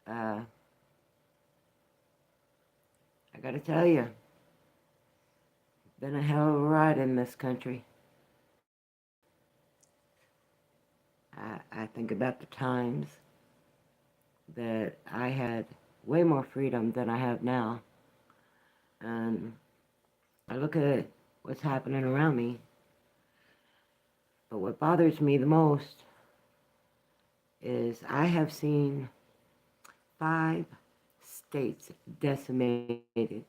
Uh, I gotta tell you, been a hell of a ride in this country. I think about the times that I had way more freedom than I have now. And I look at what's happening around me. But what bothers me the most is I have seen 5 states decimated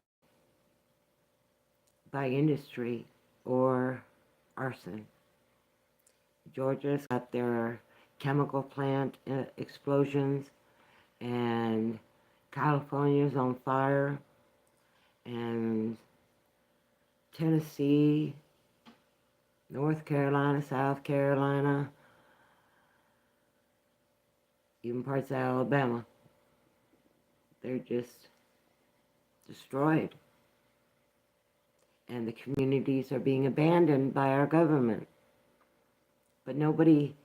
by industry or arson. Georgia's got their chemical plant explosions, and California's on fire, and Tennessee, North Carolina, South Carolina, even parts of Alabama. They're just destroyed. And the communities are being abandoned by our government. But nobody,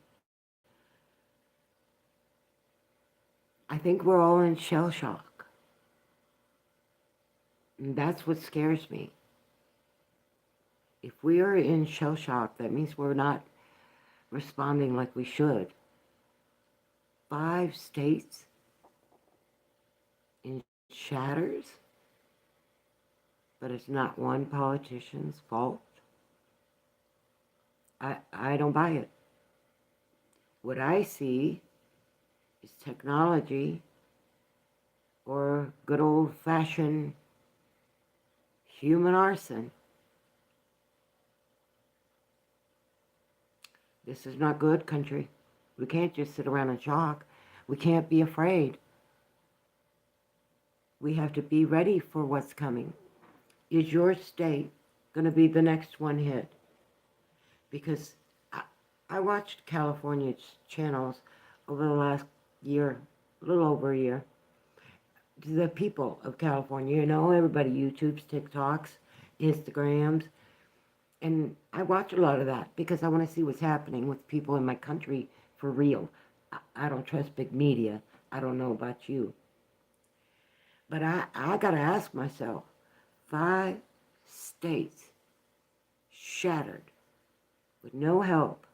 I think we're all in shell shock. And that's what scares me. If we are in shell shock, that means we're not responding like we should. 5 states in shatters, but it's not one politician's fault. I don't buy it. What I see is technology or good old-fashioned human arson. This is not good, country. We can't just sit around in shock. We can't be afraid. We have to be ready for what's coming. Is your state going to be the next one hit? Because I watched California's channels over the last year, a little over a year. The people of California, everybody YouTubes, TikToks, Instagrams, and I watch a lot of that because I want to see what's happening with people in my country for real. I don't trust big media. I don't know about you. But I got to ask myself, 5 states shattered with no help.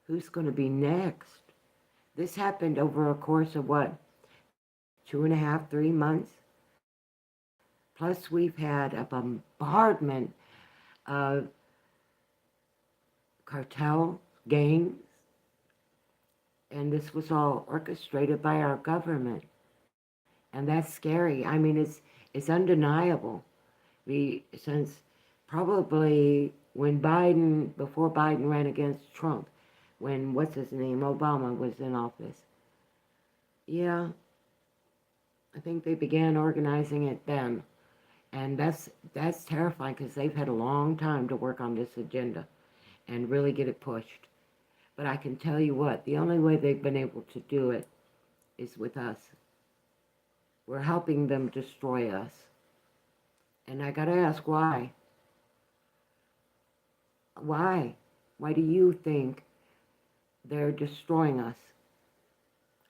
Who's going to be next? This happened over a course of what? 2.5, 3 months? Plus we've had a bombardment of cartel gangs, and this was all orchestrated by our government. And that's scary. I mean, it's undeniable. Since probably before Biden ran against Trump, when, what's his name, Obama was in office. Yeah, I think they began organizing it then. And that's terrifying because they've had a long time to work on this agenda and really get it pushed. But I can tell you what, the only way they've been able to do it is with us. We're helping them destroy us. And I gotta ask, why? Why? Why do you think they're destroying us?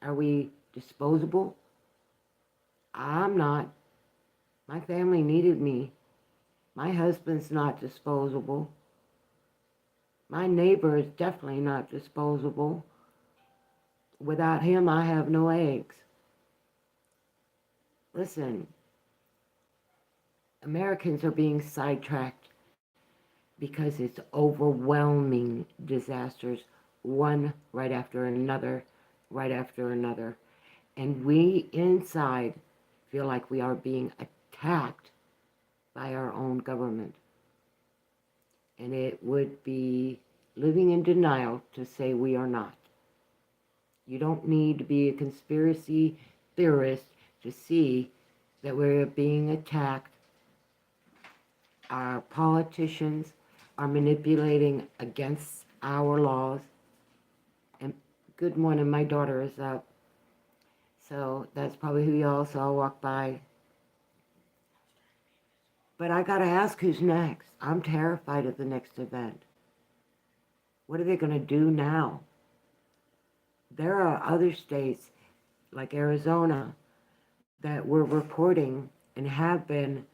Are we disposable? I'm not. My family needed me. My husband's not disposable. My neighbor is definitely not disposable. Without him, I have no eggs. Listen, Americans are being sidetracked because it's overwhelming disasters, one right after another, right after another. And we inside feel like we are being attacked by our own government. And it would be living in denial to say we are not. You don't need to be a conspiracy theorist to see that we're being attacked. Our politicians are manipulating against our laws. And good morning, my daughter is up. So that's probably who y'all saw walk by. But I gotta ask, who's next? I'm terrified of the next event. What are they gonna do now? There are other states like Arizona, that we're reporting and have been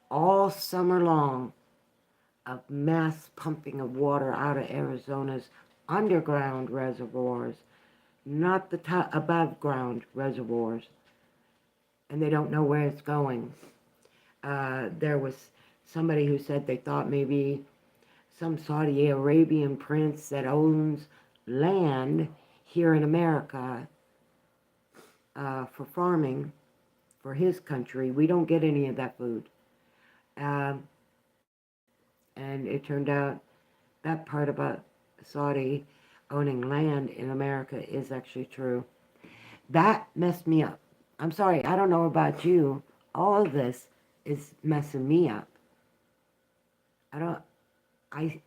all summer long of mass pumping of water out of Arizona's underground reservoirs, not the top, above ground reservoirs, and they don't know where it's going. There was somebody who said they thought maybe some Saudi Arabian prince that owns land here in America for farming for his country. We don't get any of that food. Um, and it turned out that part about Saudi owning land in America is actually true. That messed me up. I'm sorry, I don't know about you. All of this is messing me up. I don't, I,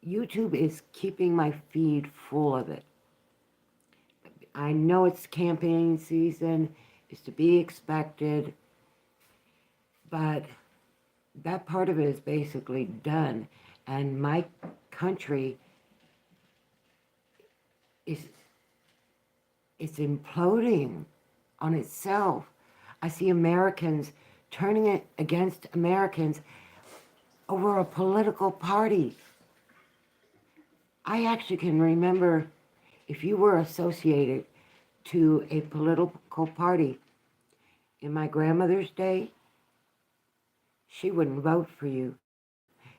YouTube is keeping my feed full of it. I know it's campaign season, it's to be expected, but that part of it is basically done. And my country is it's imploding on itself. I see Americans turning it against Americans over a political party. I actually can remember if you were associated to a political party in my grandmother's day, she wouldn't vote for you.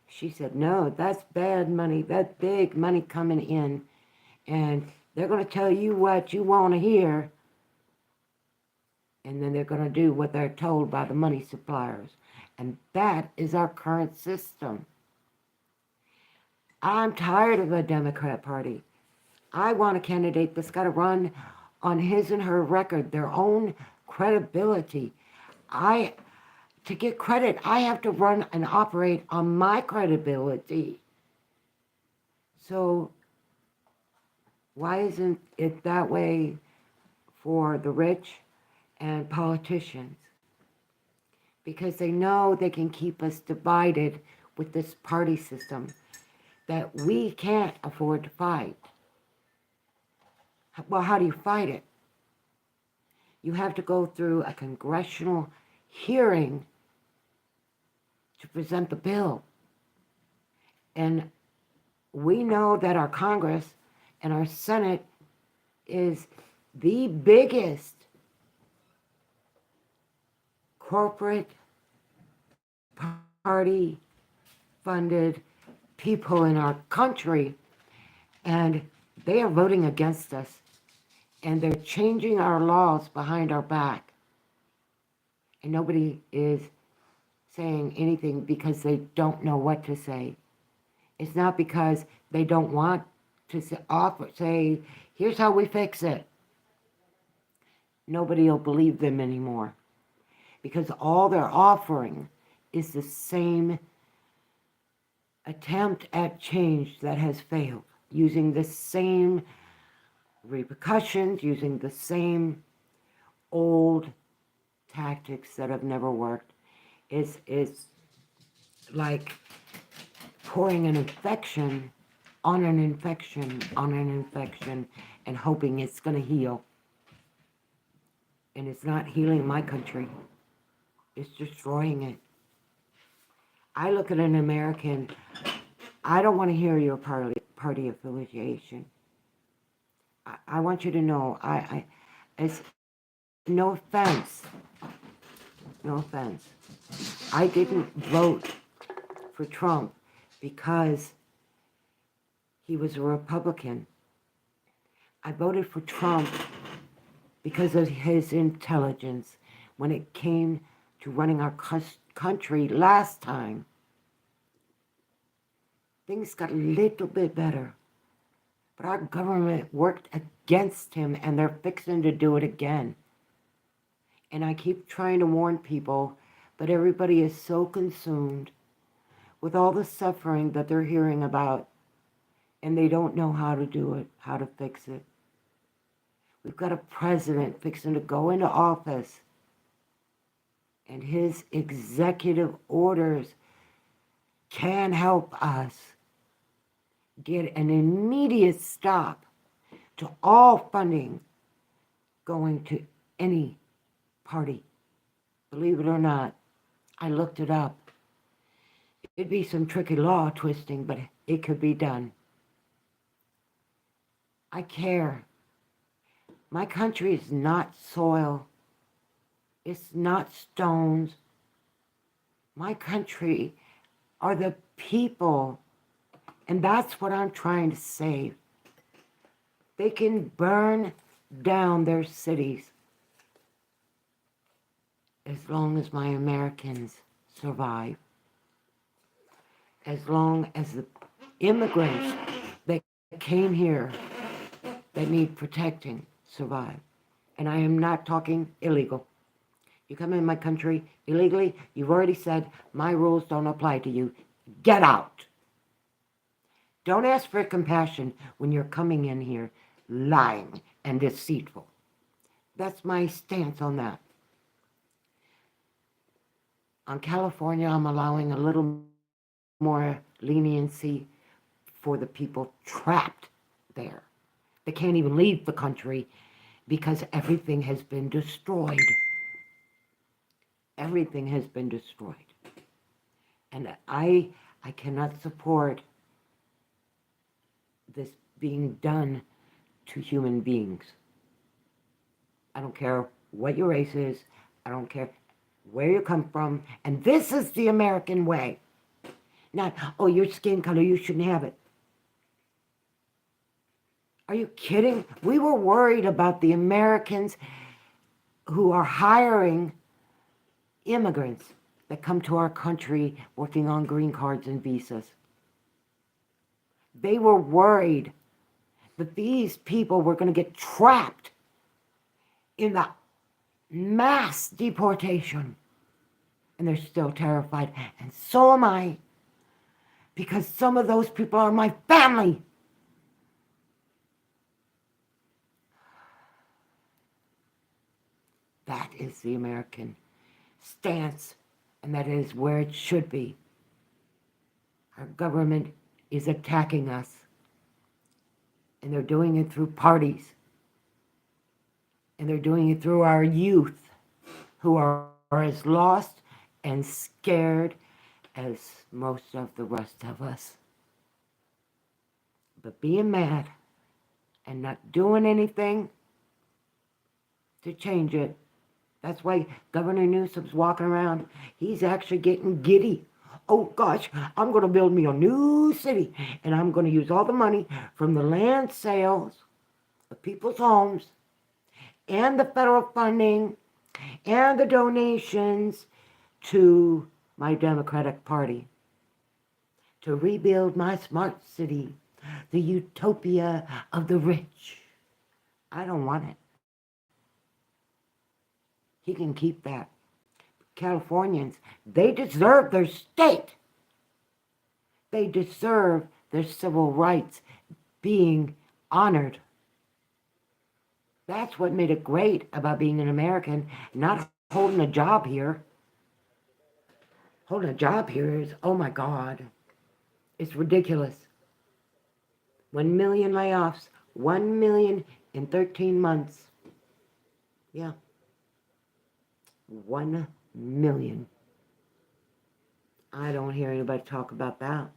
She said, no, that's bad money, that's big money coming in, and they're going to tell you what you want to hear, and then they're going to do what they're told by the money suppliers. And that is our current system. I'm tired of the Democrat Party. I want a candidate that's got to run on his and her record, their own credibility. To get credit, I have to run and operate on my credibility. So why isn't it that way for the rich and politicians? Because they know they can keep us divided with this party system that we can't afford to fight. Well, how do you fight it? You have to go through a congressional hearing to present the bill. And we know that our Congress and our Senate is the biggest corporate party funded people in our country, and they are voting against us, and they're changing our laws behind our back, and nobody is saying anything because they don't know what to say. It's not because they don't want to say, here's how we fix it. Nobody will believe them anymore because all they're offering is the same attempt at change that has failed, using the same repercussions, using the same old tactics that have never worked. It's like pouring an infection on an infection on an infection and hoping it's going to heal. And it's not healing my country. It's destroying it. I look at an American, I don't want to hear your party affiliation. I want you to know, it's no offense. No offense. I didn't vote for Trump because he was a Republican. I voted for Trump because of his intelligence when it came to running our country last time. Things got a little bit better, but our government worked against him, and they're fixing to do it again. And I keep trying to warn people, but everybody is so consumed with all the suffering that they're hearing about, and they don't know how to do it, how to fix it. We've got a president fixing to go into office, and his executive orders can help us get an immediate stop to all funding going to any party. Believe it or not, I looked it up. It'd be some tricky law twisting, but it could be done. I care. My country is not soil. It's not stones. My country are the people. And that's what I'm trying to save. They can burn down their cities as long as my Americans survive. As long as the immigrants that came here that need protecting survive. And I am not talking illegal. You come in my country illegally, you've already said my rules don't apply to you. Get out. Don't ask for compassion when you're coming in here lying and deceitful. That's my stance on that. On California, I'm allowing a little more leniency for the people trapped there. They can't even leave the country because everything has been destroyed. Everything has been destroyed. And I cannot support this being done to human beings. I don't care what your race is. I don't care where you come from. And this is the American way. Not, oh, your skin color, you shouldn't have it. Are you kidding? We were worried about the Americans who are hiring immigrants that come to our country working on green cards and visas. They were worried that these people were going to get trapped in the mass deportation. And they're still terrified. And so am I. Because some of those people are my family. That is the American stance, and that is where it should be. Our government is attacking us, and they're doing it through parties, and they're doing it through our youth, who are as lost and scared as most of the rest of us. But being mad and not doing anything to change it, that's why Governor Newsom's walking around. He's actually getting giddy. Oh gosh, I'm going to build me a new city, and I'm going to use all the money from the land sales, the people's homes, and the federal funding, and the donations to my Democratic Party to rebuild my smart city, the utopia of the rich. I don't want it. He can keep that. Californians, they deserve their state. They deserve their civil rights being honored. That's what made it great about being an American, not holding a job here. Holding a job here is, oh my God, it's ridiculous. 1 million layoffs, 1 million in 13 months. Yeah. 1 million. I don't hear anybody talk about that.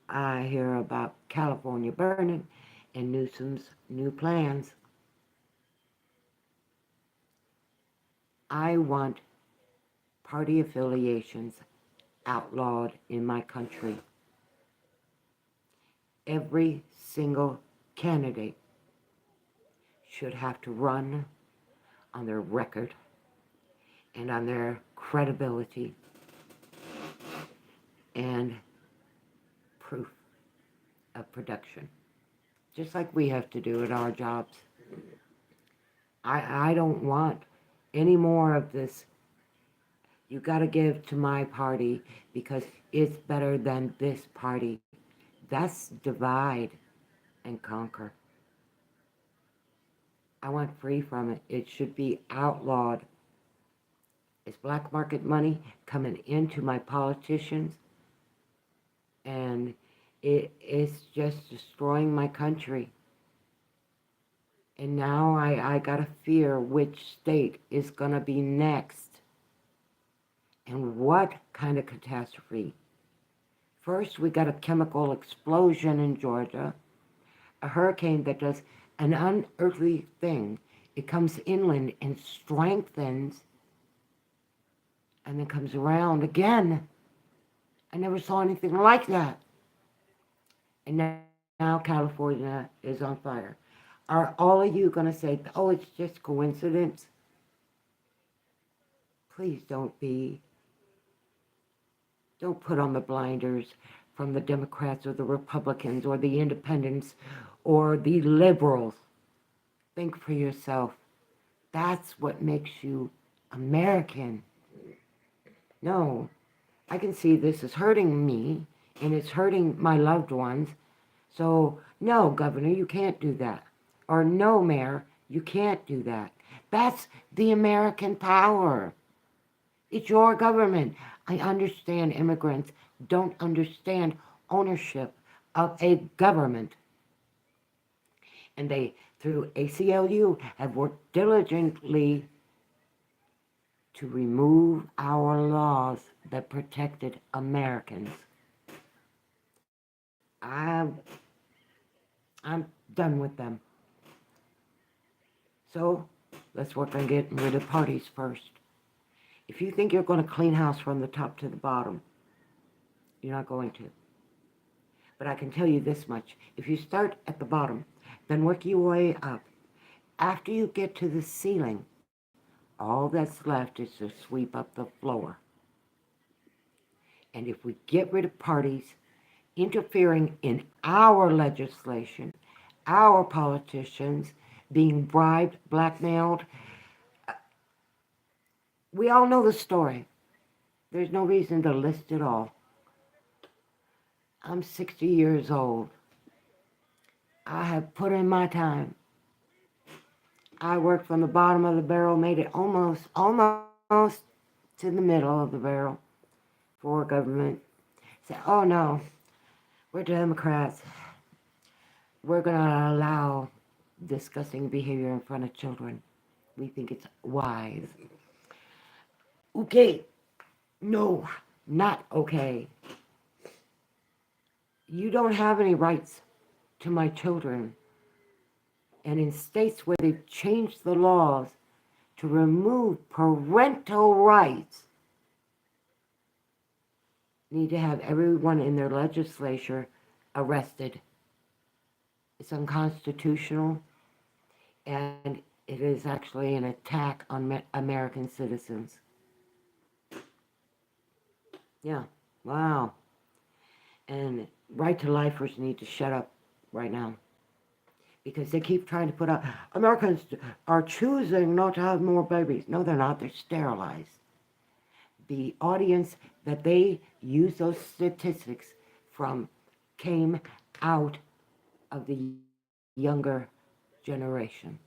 I hear about California burning and Newsom's new plans. I want party affiliations outlawed in my country. Every single candidate should have to run on their record and on their credibility and proof of production, just like we have to do at our jobs. I don't want any more of this, you got to give to my party because it's better than this party. That's divide and conquer. I want free from it. It should be outlawed. It's black market money coming into my politicians, and it's just destroying my country. And now I got to fear which state is going to be next and what kind of catastrophe. First, we got a chemical explosion in Georgia, a hurricane that does an unearthly thing. It comes inland and strengthens and then comes around again. I never saw anything like that. And now California is on fire. Are all of you going to say, oh, it's just coincidence? Please don't be. Don't put on the blinders from the Democrats or the Republicans or the independents or the liberals. Think for yourself. That's what makes you American. No, I can see this is hurting me and it's hurting my loved ones. So, no, Governor, you can't do that. Or no, Mayor, you can't do that. That's the American power. It's your government. I understand immigrants don't understand ownership of a government. And they, through ACLU, have worked diligently to remove our laws that protected Americans. I'm done with them. So let's work on getting rid of parties first. If you think you're going to clean house from the top to the bottom, you're not going to. But I can tell you this much. If you start at the bottom, then work your way up. After you get to the ceiling, all that's left is to sweep up the floor. And if we get rid of parties interfering in our legislation, our politicians being bribed, blackmailed, we all know the story. There's no reason to list it all. I'm 60 years old. I have put in my time. I worked from the bottom of the barrel, made it almost to the middle of the barrel for government. Said, oh no, we're Democrats. We're going to allow disgusting behavior in front of children. We think it's wise. Okay, no, not okay. You don't have any rights to my children. And in states where they've changed the laws to remove parental rights, need to have everyone in their legislature arrested. It's unconstitutional, and it is actually an attack on American citizens. Yeah, wow. And right-to-lifers need to shut up right now, because they keep trying to put out, Americans are choosing not to have more babies. No, they're not. They're sterilized. The audience that they use those statistics from came out of the younger generation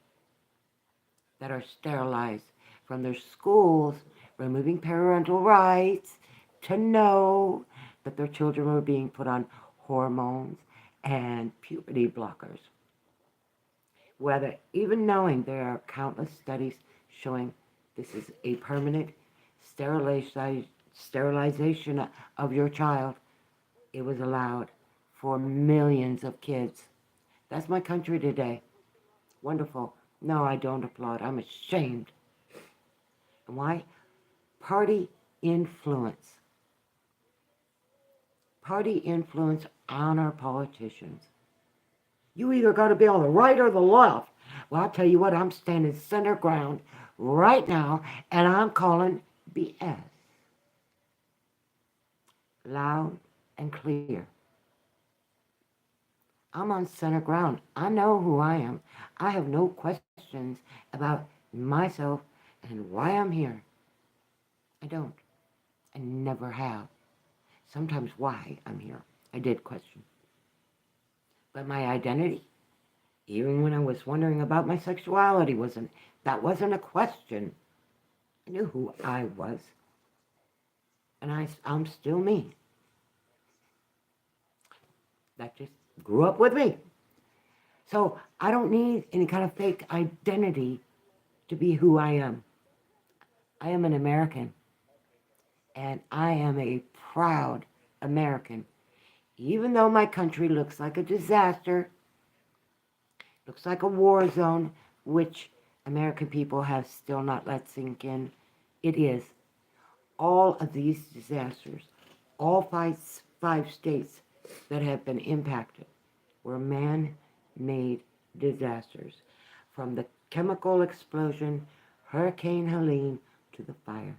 that are sterilized from their schools, removing parental rights to know that their children were being put on hormones and puberty blockers. Whether even knowing there are countless studies showing this is a permanent sterilization of your child, it was allowed for millions of kids. That's my country today. Wonderful. No, I don't applaud. I'm ashamed. And why? Party influence. Party influence on our politicians. You either got to be on the right or the left. Well, I'll tell you what, I'm standing center ground right now, and I'm calling BS. Loud and clear. I'm on center ground. I know who I am. I have no questions about myself and why I'm here. I don't. I never have. Sometimes why I'm here, I did question. But my identity, even when I was wondering about my sexuality, that wasn't a question. I knew who I was. And I'm still me. That just grew up with me. So I don't need any kind of fake identity to be who I am. I am an American, and I am a proud American. Even though my country looks like a disaster, looks like a war zone, which American people have still not let sink in, it is. All of these disasters, all five states that have been impacted, were man-made disasters. From the chemical explosion, Hurricane Helene, to the fire.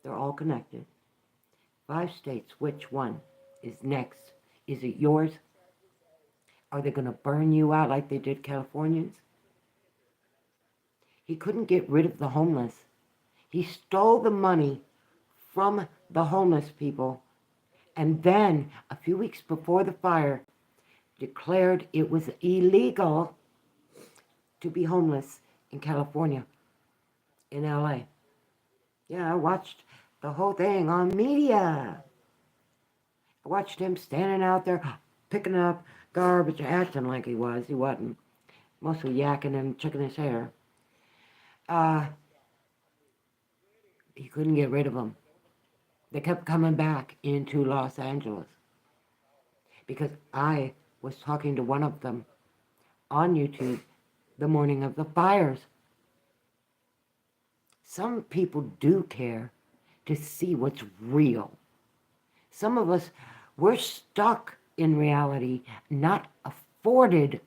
They're all connected. 5 states, which one is next? Is it yours? Are they going to burn you out like they did Californians? He couldn't get rid of the homeless. He stole the money from the homeless people, and then, a few weeks before the fire, declared it was illegal to be homeless in California, in LA. Yeah, I watched the whole thing on media. I watched him standing out there picking up garbage, acting like he was. He wasn't. Mostly yakking and checking his hair. Uh, he couldn't get rid of them. They kept coming back into Los Angeles because I was talking to one of them on YouTube the morning of the fires. Some people do care to see what's real. Some of us, we're stuck in reality, not afforded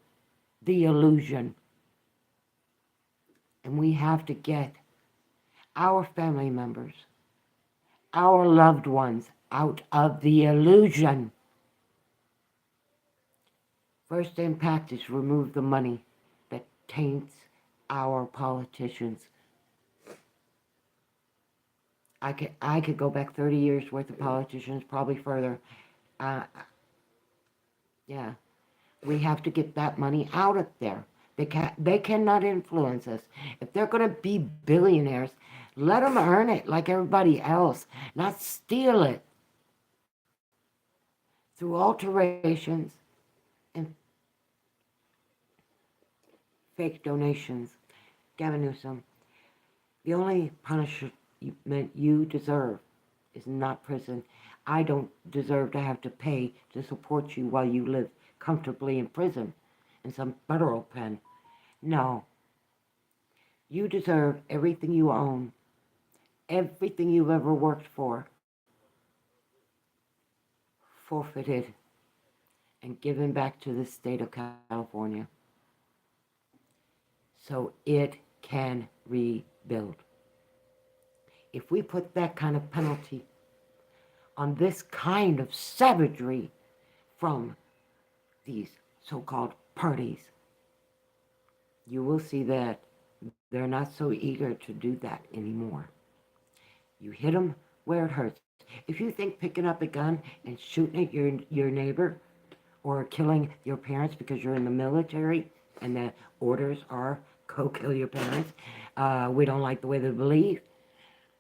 the illusion. And we have to get our family members, our loved ones, out of the illusion. First impact is remove the money that taints our politicians. I could go back 30 years worth of politicians, probably further. Uh, yeah, we have to get that money out of there. They cannot influence us. If they're going to be billionaires, let them earn it like everybody else, not steal it through alterations and fake donations. Gavin Newsom, the only punishment you deserve is not prison. I don't deserve to have to pay to support you while you live comfortably in prison, in some federal pen. No. You deserve everything you own, everything you've ever worked for, forfeited and given back to the state of California so it can rebuild. If we put that kind of penalty on this kind of savagery from these so-called parties, you will see that they're not so eager to do that anymore. You hit them where it hurts. If you think picking up a gun and shooting at your neighbor or killing your parents because you're in the military and the orders are go kill your parents, we don't like the way they believe,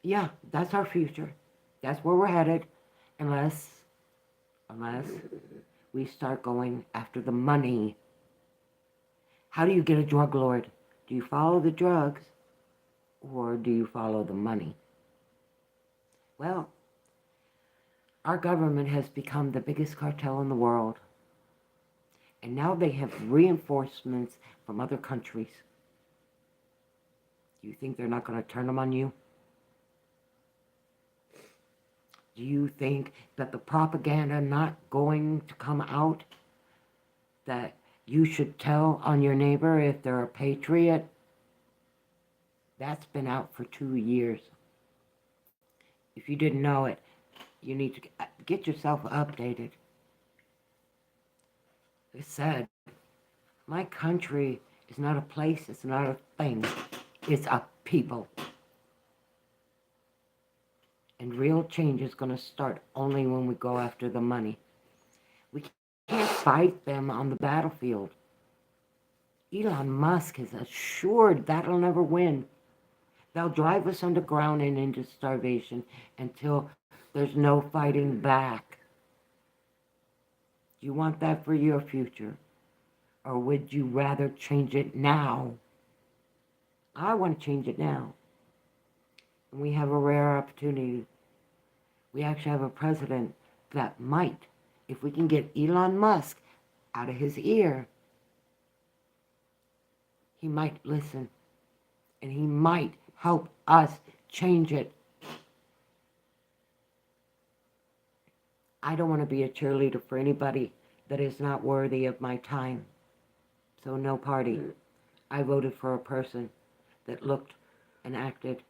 yeah, that's our future. That's where we're headed, unless we start going after the money. How do you get a drug lord? Do you follow the drugs or do you follow the money? Well, our government has become the biggest cartel in the world. And now they have reinforcements from other countries. Do you think they're not going to turn them on you? Do you think that the propaganda not going to come out, that you should tell on your neighbor if they're a patriot? That's been out for 2 years. If you didn't know it, you need to get yourself updated. Like I said, my country is not a place, it's not a thing, it's a people. And real change is going to start only when we go after the money. We can't fight them on the battlefield. Elon Musk has assured that'll never win. They'll drive us underground and into starvation until there's no fighting back. You want that for your future? Or would you rather change it now? I want to change it now. And we have a rare opportunity. We actually have a president that might, if we can get Elon Musk out of his ear, he might listen and he might help us change it. I don't want to be a cheerleader for anybody that is not worthy of my time. So no party. I voted for a person that looked and acted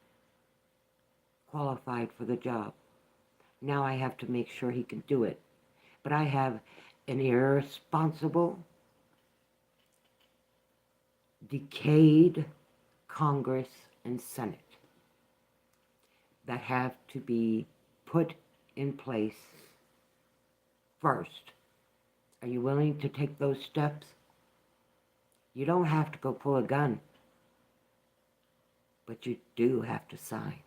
qualified for the job. Now I have to make sure he can do it. But I have an irresponsible, decayed Congress and Senate that have to be put in place first. Are you willing to take those steps? You don't have to go pull a gun, but you do have to sign.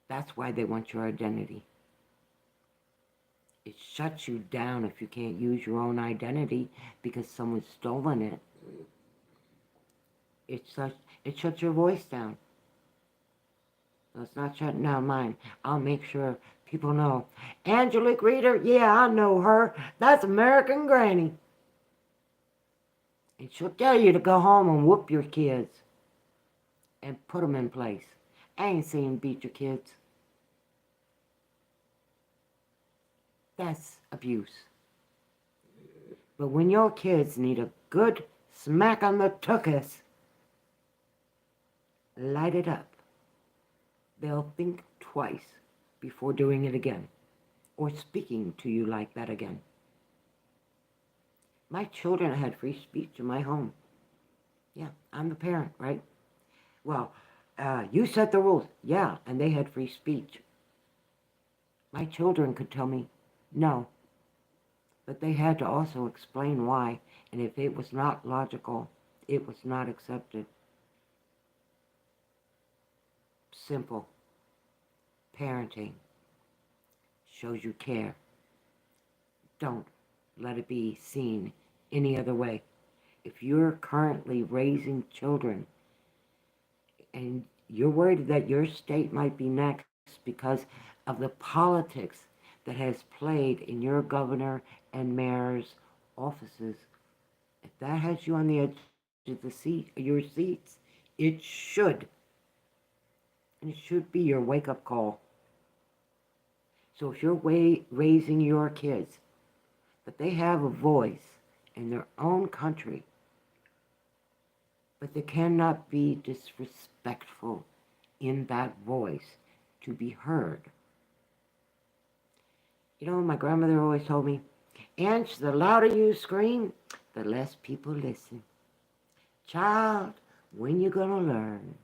That's why they want your identity. It shuts you down if you can't use your own identity because someone's stolen it. It shuts your voice down. So it's not shutting down mine. I'll make sure people know. Angelique Reader, yeah, I know her. That's American Granny. And she'll tell you to go home and whoop your kids and put them in place. I ain't saying beat your kids. That's abuse. But when your kids need a good smack on the tuchus, light it up. They'll think twice before doing it again or speaking to you like that again. My children had free speech in my home. Yeah, I'm the parent, right? Well, you set the rules. Yeah, and they had free speech. My children could tell me no, but they had to also explain why, and if it was not logical, it was not accepted. Simple. Parenting shows you care. Don't let it be seen any other way. If you're currently raising children and you're worried that your state might be next because of the politics that has played in your governor and mayor's offices, if that has you on the edge of your seats, it should. And it should be your wake-up call. So if you're raising your kids, that they have a voice in their own country, but they cannot be disrespectful in that voice to be heard. You know, my grandmother always told me, Ange, the louder you scream, the less people listen. Child, when you gonna learn?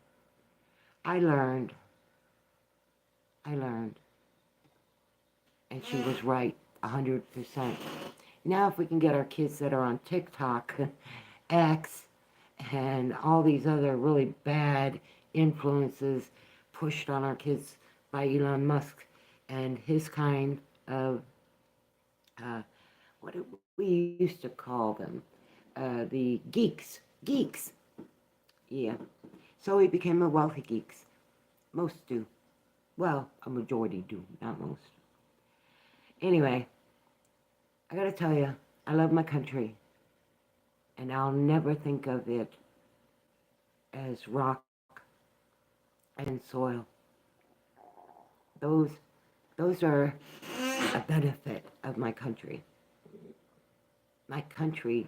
I learned. And she was right, 100%. Now if we can get our kids that are on TikTok, X, and all these other really bad influences pushed on our kids by Elon Musk and his kind of, what we used to call them, the geeks. Yeah. So he became a wealthy geeks. Most do. Well, a majority do, not most. Anyway, I gotta tell you, I love my country. And I'll never think of it as rock and soil. Those are a benefit of my country. My country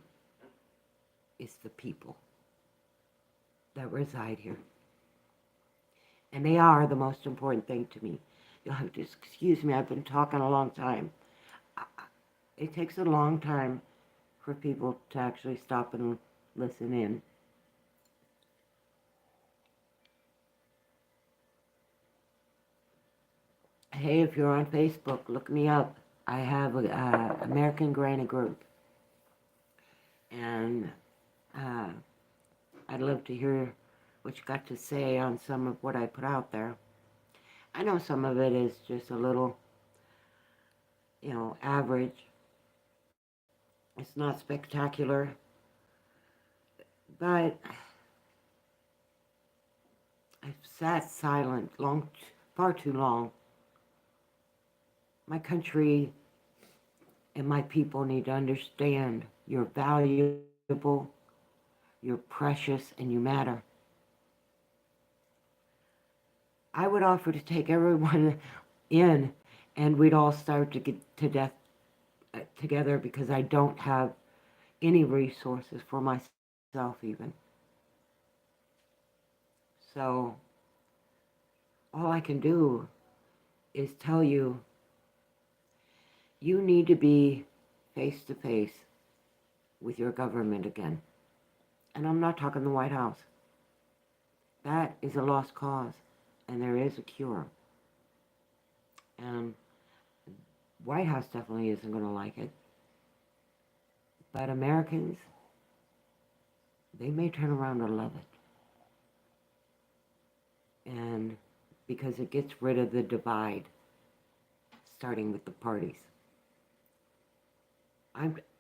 is the people that reside here. And they are the most important thing to me. You'll have to excuse me, I've been talking a long time. It takes a long time for people to actually stop and listen in. Hey, if you're on Facebook, look me up. I have an American Granny group. And I'd love to hear what you got to say on some of what I put out there. I know some of it is just a little, average. It's not spectacular, but I've sat silent far too long. My country and my people need to understand you're valuable, you're precious, and you matter. I would offer to take everyone in and we'd all starve to get to death together because I don't have any resources for myself even. So all I can do is tell you, you need to be face to face with your government again. And I'm not talking the White House. That is a lost cause, and there is a cure. And White House definitely isn't going to like it. But Americans, they may turn around and love it. And because it gets rid of the divide, starting with the parties.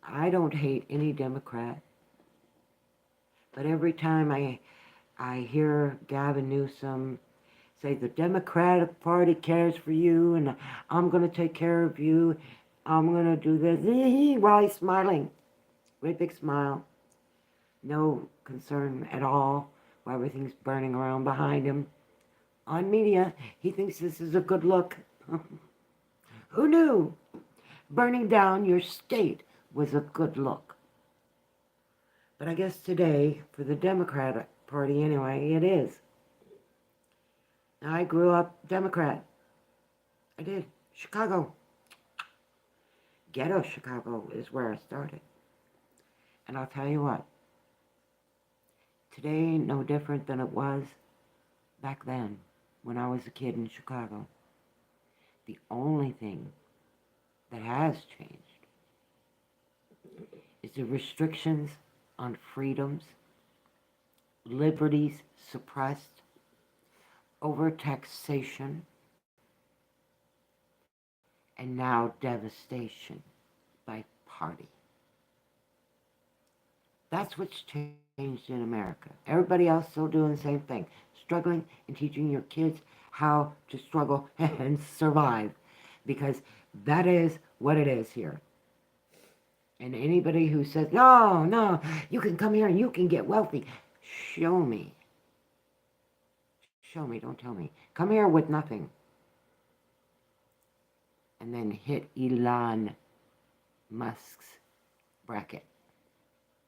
I don't hate any Democrat, but every time I hear Gavin Newsom say the Democratic Party cares for you and I'm going to take care of you, I'm going to do this, while he's smiling, great big smile, no concern at all while everything's burning around behind him. On media, he thinks this is a good look. Who knew? Burning down your state was a good look. But I guess today, for the Democratic Party anyway, it is. Now, I grew up Democrat. I did. Chicago. Ghetto Chicago is where I started. And I'll tell you what, today ain't no different than it was back then when I was a kid in Chicago. The only thing that has changed is the restrictions on freedoms, liberties suppressed, overtaxation, and now devastation by party. That's what's changed in America. Everybody else still doing the same thing, struggling and teaching your kids how to struggle and survive, because that is what it is here. And anybody who says, no, no, you can come here and you can get wealthy, show me. Show me, don't tell me. Come here with nothing. And then hit Elon Musk's bracket.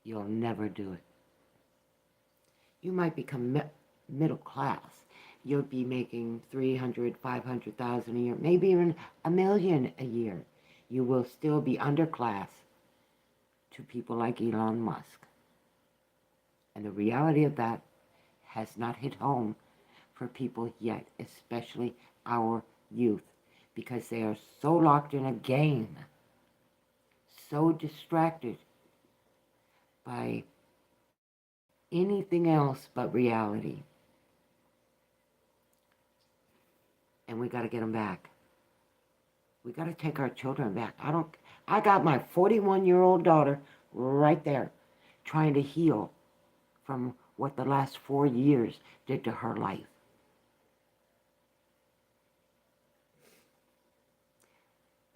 You'll never do it. You might become middle class. You'll be making 300, 500,000 a year, maybe even $1 million a year. You will still be underclass to people like Elon Musk. And the reality of that has not hit home for people yet, especially our youth, because they are so locked in a game, so distracted by anything else but reality. And we got to get them back. We got to take our children back. I got my 41-year-old daughter right there trying to heal from what the last 4 years did to her life.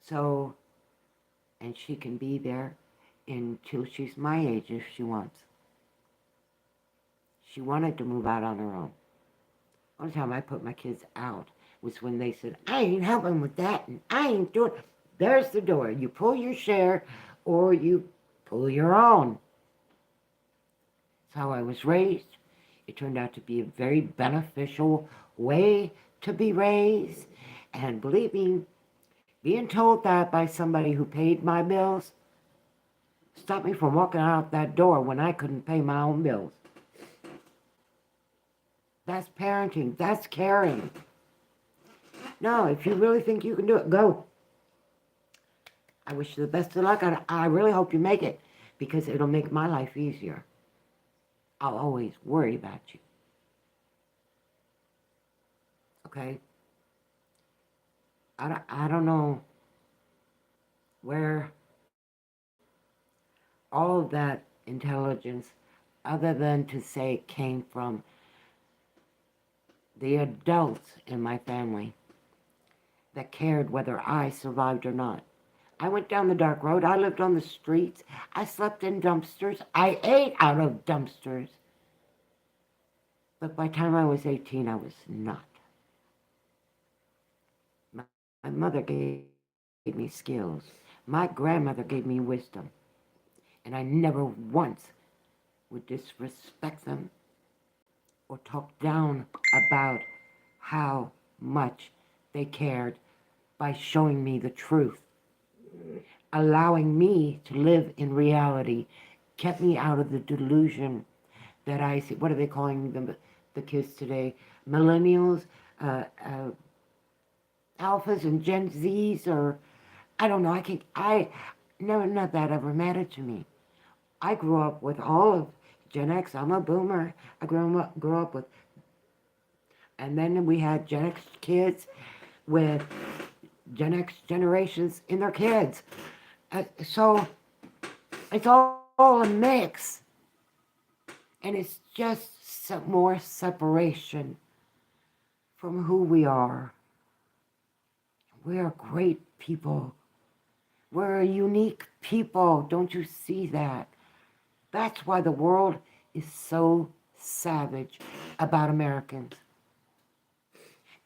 So, and she can be there until she's my age if she wants. She wanted to move out on her own. The only time I put my kids out was when they said, I ain't helping with that and I ain't doing it. There's the door. You pull your share or you pull your own. That's how I was raised. It turned out to be a very beneficial way to be raised. And believe me, being told that by somebody who paid my bills stopped me from walking out that door when I couldn't pay my own bills. That's parenting. That's caring. No, if you really think you can do it, go. I wish you the best of luck. I really hope you make it because it'll make my life easier. I'll always worry about you. Okay? I don't know where all of that intelligence, other than to say it came from the adults in my family that cared whether I survived or not. I went down the dark road. I lived on the streets. I slept in dumpsters. I ate out of dumpsters. But by the time I was 18, I was not. My mother gave me skills. My grandmother gave me wisdom. And I never once would disrespect them or talk down about how much they cared by showing me the truth, allowing me to live in reality, kept me out of the delusion that I see. What are they calling the kids today? Millennials, alphas, and Gen Zs, or I don't know. I never, none of that ever mattered to me. I grew up with all of Gen X. I'm a boomer. I grew up with, and then we had Gen X kids with Gen X generations in their kids. So it's all a mix. And it's just more separation from who we are. We are great people. We're a unique people. Don't you see that? That's why the world is so savage about Americans.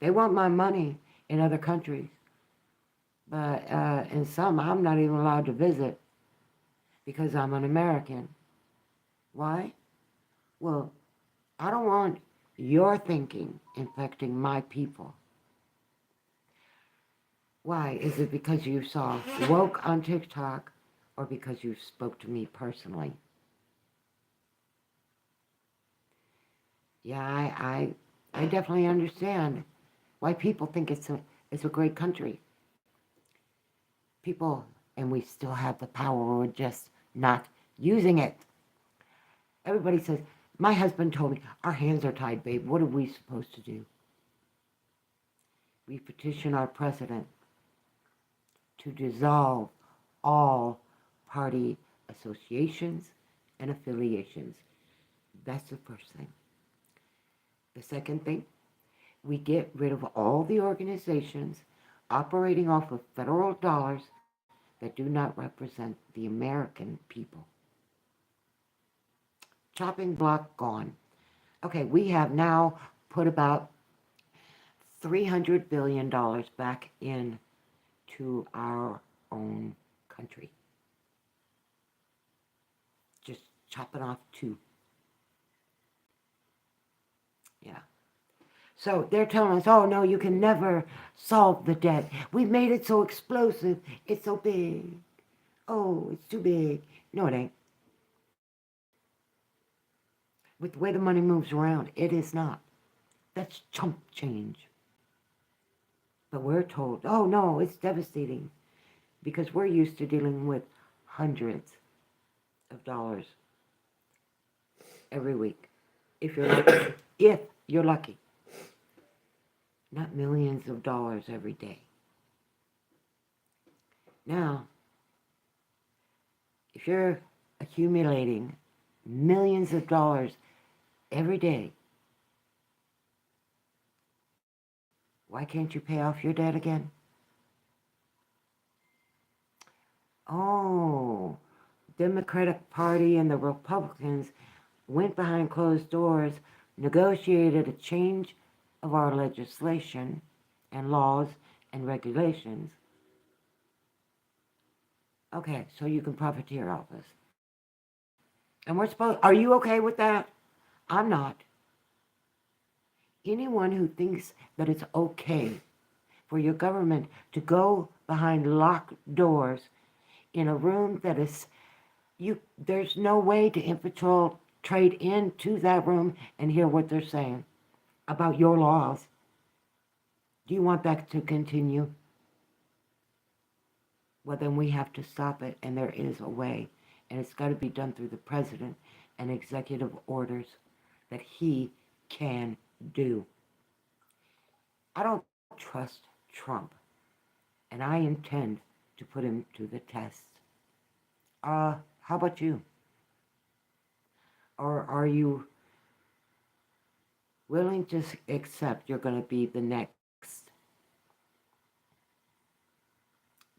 They want my money in other countries, but in some I'm not even allowed to visit because I'm an American. Why? Well, I don't want your thinking infecting my people. Why? Is it because you saw woke on TikTok or because you spoke to me personally? Yeah, I definitely understand why people think it's a great country. People, and we still have the power, we're just not using it. Everybody says, my husband told me, our hands are tied, babe. What are we supposed to do? We petition our president to dissolve all party associations and affiliations. That's the first thing. The second thing, we get rid of all the organizations operating off of federal dollars that do not represent the American people. Chopping block gone. Okay, we have now put about $300 billion back into our own country. Just chopping off two. Yeah. So they're telling us, oh no, you can never solve the debt. We've made it so explosive. It's so big. Oh, it's too big. No, it ain't. With the way the money moves around, it is not. That's chump change. But we're told, oh no, it's devastating because we're used to dealing with hundreds of dollars every week. If you're lucky. If you're lucky. Not millions of dollars every day. Now, if you're accumulating millions of dollars every day, why can't you pay off your debt again? Oh, Democratic Party and the Republicans went behind closed doors, negotiated a change of our legislation and laws and regulations. Okay, so you can profiteer off us. And are you okay with that? I'm not. Anyone who thinks that it's okay for your government to go behind locked doors in a room that is there's no way to infiltrate into that room and hear what they're saying about your laws. Do you want that to continue? Well, then we have to stop it, and there is a way. And it's got to be done through the president and executive orders that he can do. I don't trust Trump, and I intend to put him to the test. How about you? Or are you willing to accept you're going to be the next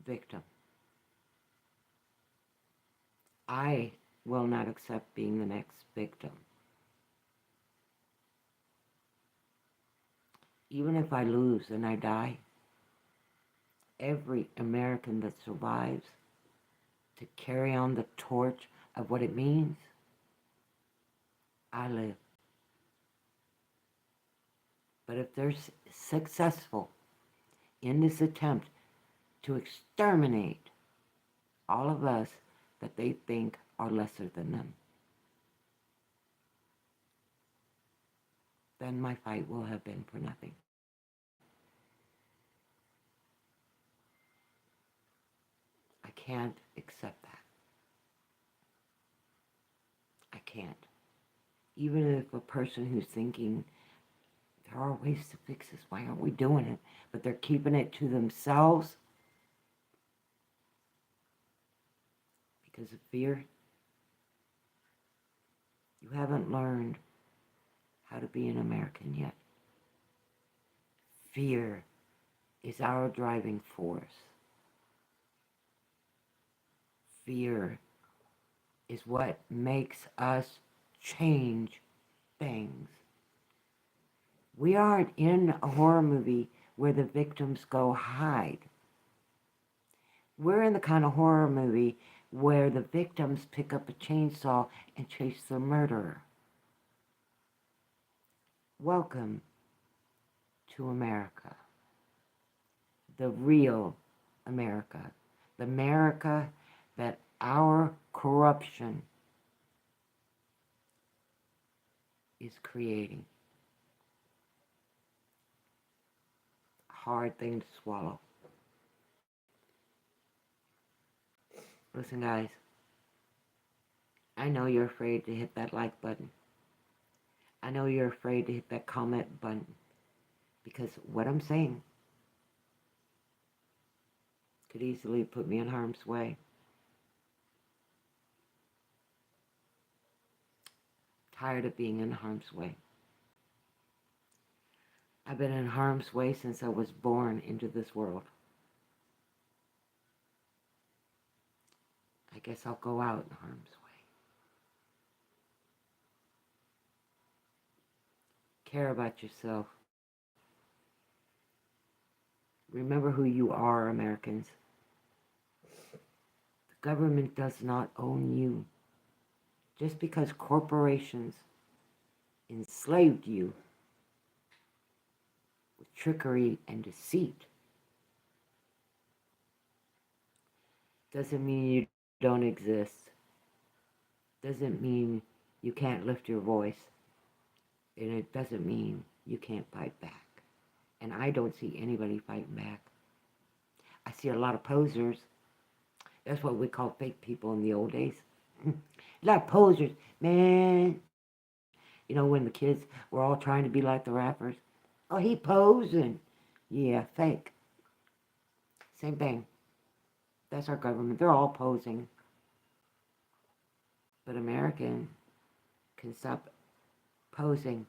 victim? I will not accept being the next victim. Even if I lose and I die, every American that survives to carry on the torch of what it means, I live. But if they're successful in this attempt to exterminate all of us that they think are lesser than them, then my fight will have been for nothing. I can't accept that. I can't. Even if a person who's thinking, there are ways to fix this, why aren't we doing it? But they're keeping it to themselves because of fear. You haven't learned how to be an American yet. Fear is our driving force. Fear is what makes us change things. We aren't in a horror movie where the victims go hide. We're in the kind of horror movie where the victims pick up a chainsaw and chase the murderer. Welcome to America. The real America. The America that our corruption is creating. Hard thing to swallow. Listen, guys, I know you're afraid to hit that like button. I know you're afraid to hit that comment button because what I'm saying could easily put me in harm's way. Tired of being in harm's way. I've been in harm's way since I was born into this world. I guess I'll go out in harm's way. Care about yourself. Remember who you are, Americans. The government does not own you. Just because corporations enslaved you with trickery and deceit doesn't mean you don't exist. Doesn't mean you can't lift your voice. And it doesn't mean you can't fight back. And I don't see anybody fighting back. I see a lot of posers. That's what we call fake people in the old days. A lot of posers. Man, you know, when the kids were all trying to be like the rappers. Oh, he posing. Yeah, fake. Same thing. That's our government. They're all posing. But American can stop posing.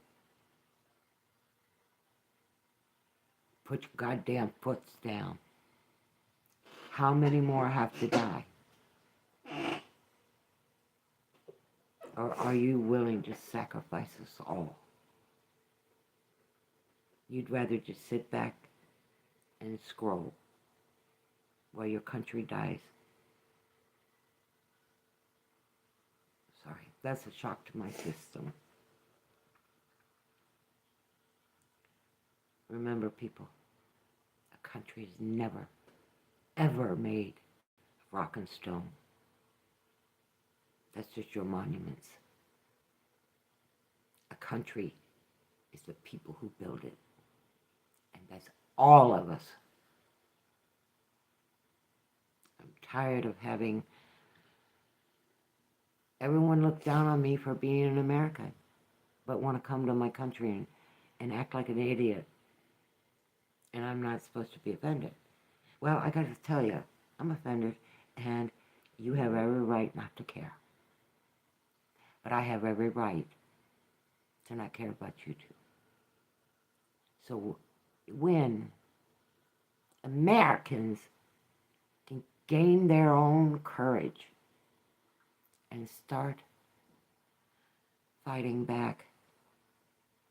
Put your goddamn foots down. How many more have to die? Or are you willing to sacrifice us all? You'd rather just sit back and scroll while your country dies. Sorry, that's a shock to my system. Remember, people, a country is never, ever made of rock and stone. That's just your monuments. A country is the people who build it. And that's all of us. I'm tired of having everyone look down on me for being an American, but want to come to my country and act like an idiot. And I'm not supposed to be offended. Well, I got to tell you, I'm offended, and You have every right not to care. But I have every right to not care about you too. So when Americans can gain their own courage and start fighting back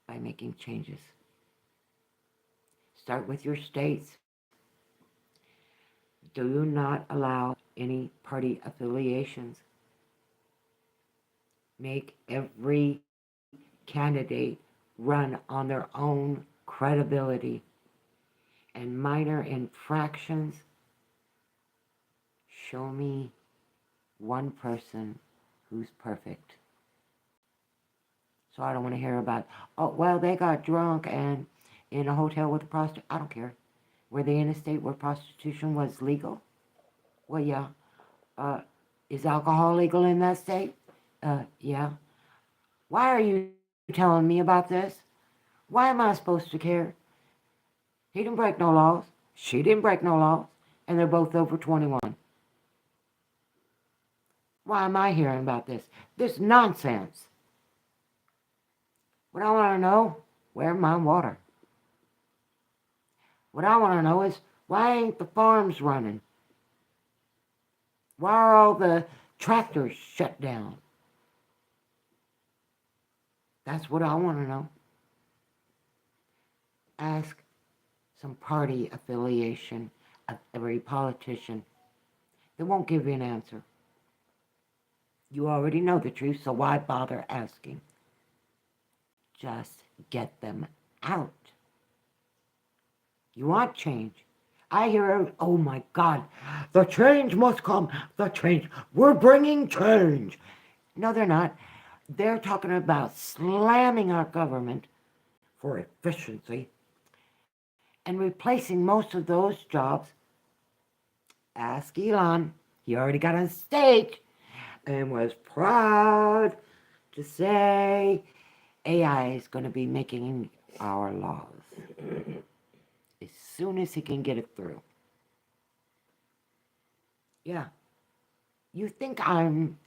by making changes. Start with your states. Do not allow any party affiliations. Make every candidate run on their own credibility. And minor infractions, show me one person who's perfect. So I don't want to hear about, oh, well, they got drunk and in a hotel with a prostitute. I don't care. Were they in a state where prostitution was legal? Well, yeah. Uh, is alcohol legal in that state? Yeah. Why are you telling me about this? Why am I supposed to care? He didn't break no laws. She didn't break no laws. And they're both over 21. Why am I hearing about this? This nonsense. What I want to know, where's my water? What I want to know is, why ain't the farms running? Why are all the tractors shut down? That's what I want to know. Ask some party affiliation of every politician. They won't give you an answer. You already know the truth, so why bother asking? Just get them out. You want change. I hear, oh my God, the change must come. The change. We're bringing change. No, they're not. They're talking about slamming our government for efficiency and replacing most of those jobs. Ask Elon. He already got on stage and was proud to say AI is going to be making our laws as soon as he can get it through. Yeah. You think I'm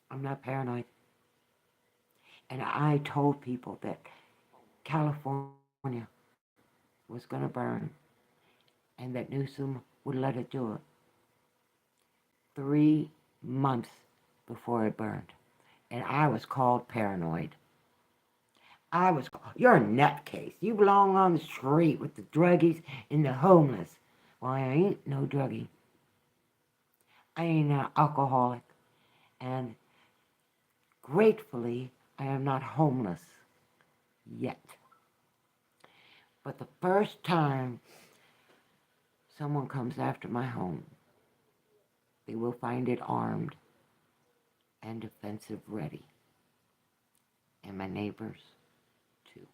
not paranoid. And I told people that California was going to burn and that Newsom would let it do it. 3 months before it burned. And I was called paranoid. You're a nutcase. You belong on the street with the druggies and the homeless. Well, I ain't no druggie. I ain't an alcoholic. And gratefully, I am not homeless yet. But the first time someone comes after my home, they will find it armed and defensive ready. And my neighbors, too.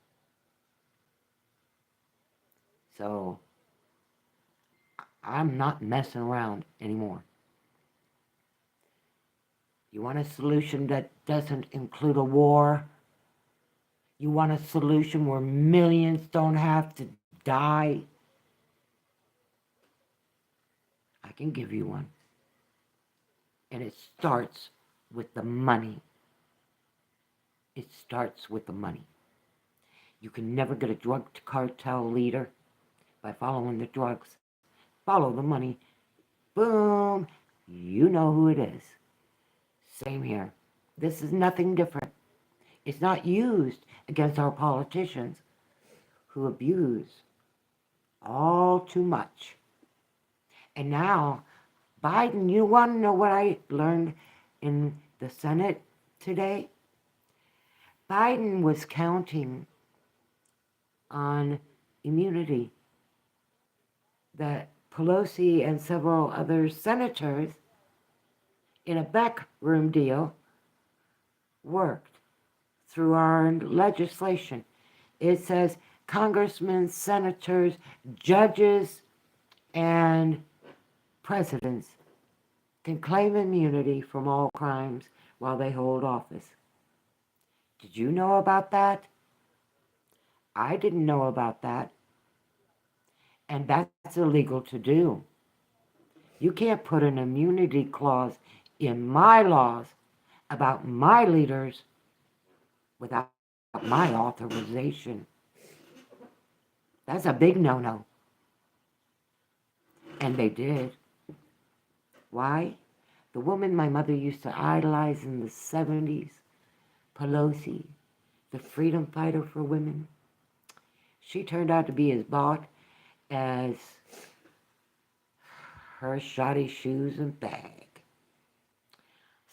So, I'm not messing around anymore. You want a solution that doesn't include a war? You want a solution where millions don't have to die? I can give you one. And it starts with the money. It starts with the money. You can never get a drug cartel leader by following the drugs. Follow the money. Boom. You know who it is. Same here. This is nothing different. It's not used against our politicians who abuse all too much. And now, Biden, you want to know what I learned in the Senate today? Biden was counting on immunity that Pelosi and several other senators in a backroom deal worked through our legislation. It says congressmen, senators, judges, and presidents can claim immunity from all crimes while they hold office. Did you know about that? I didn't know about that. And that's illegal to do. You can't put an immunity clause in my laws about my leaders without my authorization. That's a big no-no. And they did. Why? The woman my mother used to idolize in the 70s, Pelosi, the freedom fighter for women, she turned out to be as bought as her shoddy shoes and bag.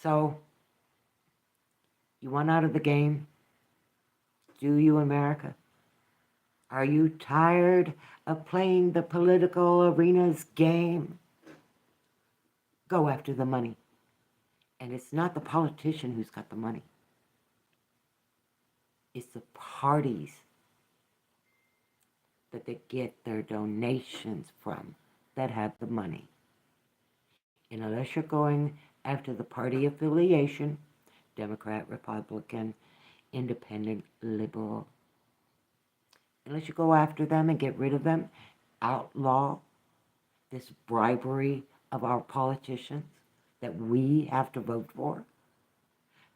So, you want out of the game? Do you, America? Are you tired of playing the political arena's game? Go after the money. And it's not the politician who's got the money. It's the parties that they get their donations from that have the money. And unless you're going after the party affiliation, Democrat, Republican, Independent, Liberal, unless you go after them and get rid of them, outlaw this bribery of our politicians that we have to vote for,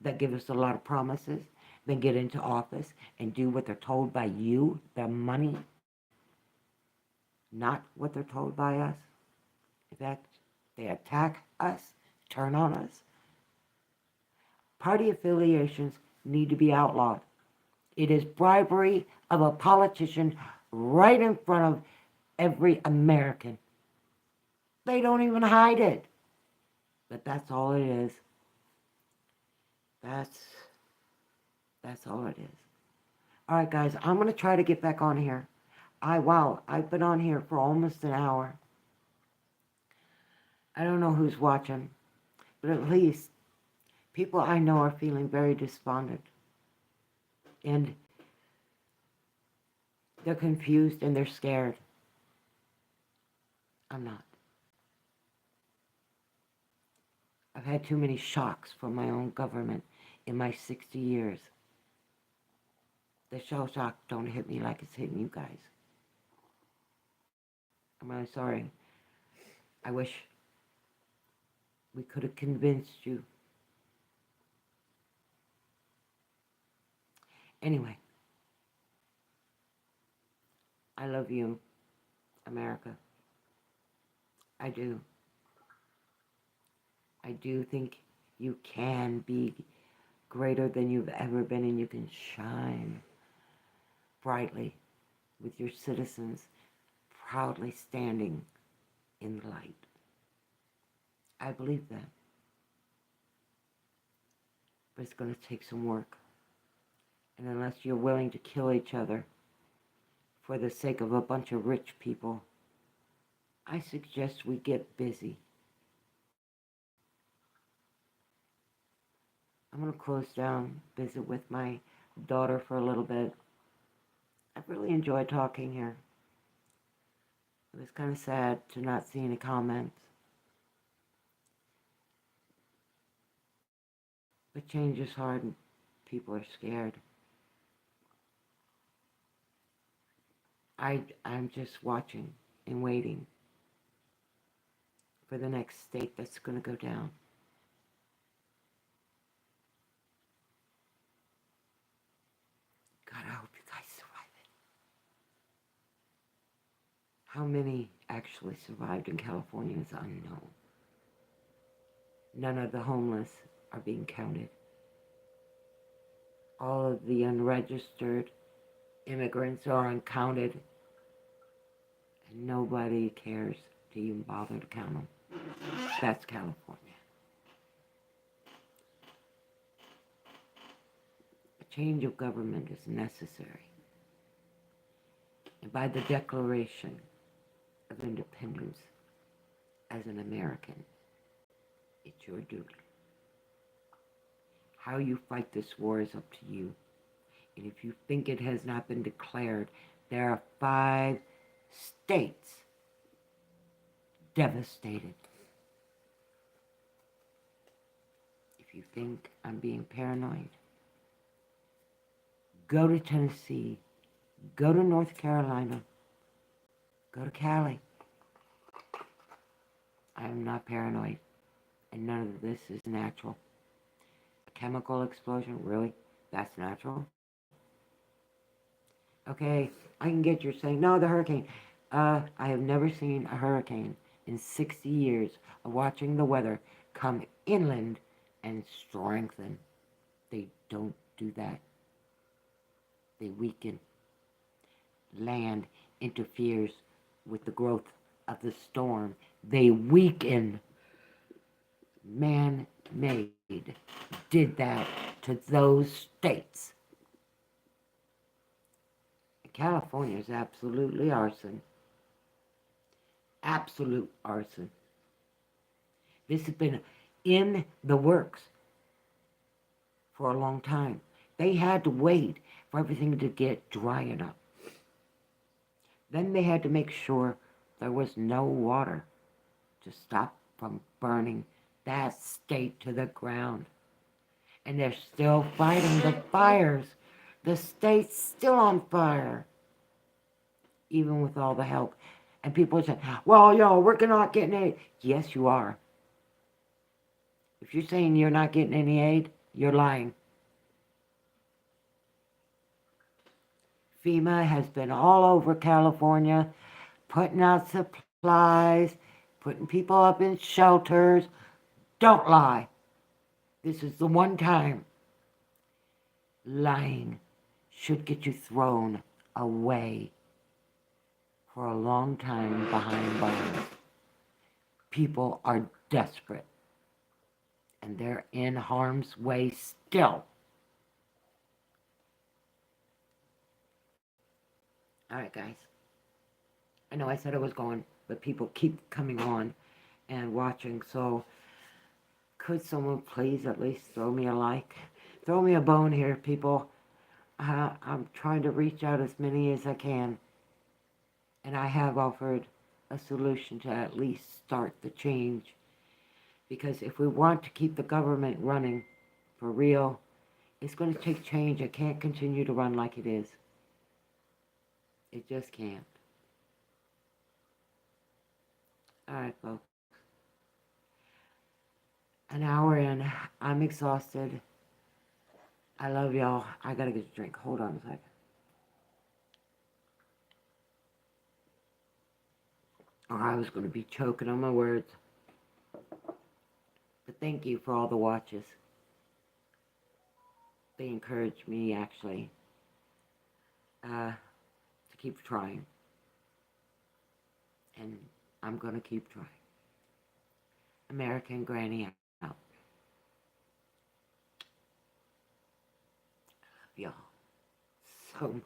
that give us a lot of promises, then get into office and do what they're told by you, their money, not what they're told by us. In fact, they attack us, turn on us. Party affiliations need to be outlawed. It is bribery of a politician right in front of every American. They don't even hide it. But that's all it is. That's all it is. All right, guys, I'm going to try to get back on here. Wow, I've been on here for almost an hour. I don't know who's watching, but at least people I know are feeling very despondent. And they're confused and they're scared. I'm not. I've had too many shocks from my own government in my 60 years. The shell shock don't hit me like it's hitting you guys. I'm really sorry. I wish we could have convinced you. Anyway, I love you, America. I do. I do think you can be greater than you've ever been, and you can shine brightly with your citizens proudly standing in the light. I believe that. But it's going to take some work. And unless you're willing to kill each other for the sake of a bunch of rich people, I suggest we get busy. I'm going to close down, visit with my daughter for a little bit. I really enjoyed talking here. It was kind of sad to not see any comments. But change is hard and people are scared. I'm just watching and waiting for the next state that's going to go down. God, I hope you guys survive it. How many actually survived in California is unknown. None of the homeless are being counted. All of the unregistered immigrants are uncounted. And nobody cares to even bother to count them. That's California. A change of government is necessary. And by the Declaration of Independence, as an American, it's your duty. How you fight this war is up to you. And if you think it has not been declared, there are 5 states devastated. If you think I'm being paranoid, go to Tennessee, go to North Carolina, go to Cali. I am not paranoid, and none of this is natural. A chemical explosion, really? That's natural? Okay, I can get you're saying, no, the hurricane. I have never seen a hurricane in 60 years of watching the weather come inland and strengthen. They don't do that. They weaken. Land interferes with the growth of the storm. They weaken. Man-made did that to those states. California is absolutely arson. Absolute arson. This has been in the works for a long time. They had to wait for everything to get dry enough. Then they had to make sure there was no water to stop from burning that state to the ground. And they're still fighting the fires. The state's still on fire, even with all the help. And people say, well, we're not getting aid. Yes, you are. If you're saying you're not getting any aid, you're lying. FEMA has been all over California, putting out supplies, putting people up in shelters. Don't lie. This is the one time lying should get you thrown away for a long time behind bars. People are desperate, and they're in harm's way still. All right, guys. I know I said I was going, but people keep coming on and watching, so could someone please at least throw me a like? Throw me a bone here, people. I'm trying to reach out as many as I can, and I have offered a solution to at least start the change. Because if we want to keep the government running for real, it's going to take change. It can't continue to run like it is. It just can't. All right, folks. An hour in. I'm exhausted. I love y'all. I gotta get a drink. Hold on a second. Or I was going to be choking on my words. But thank you for all the watches. They encourage me, actually, to keep trying. And I'm going to keep trying. American Granny out. Love y'all so much.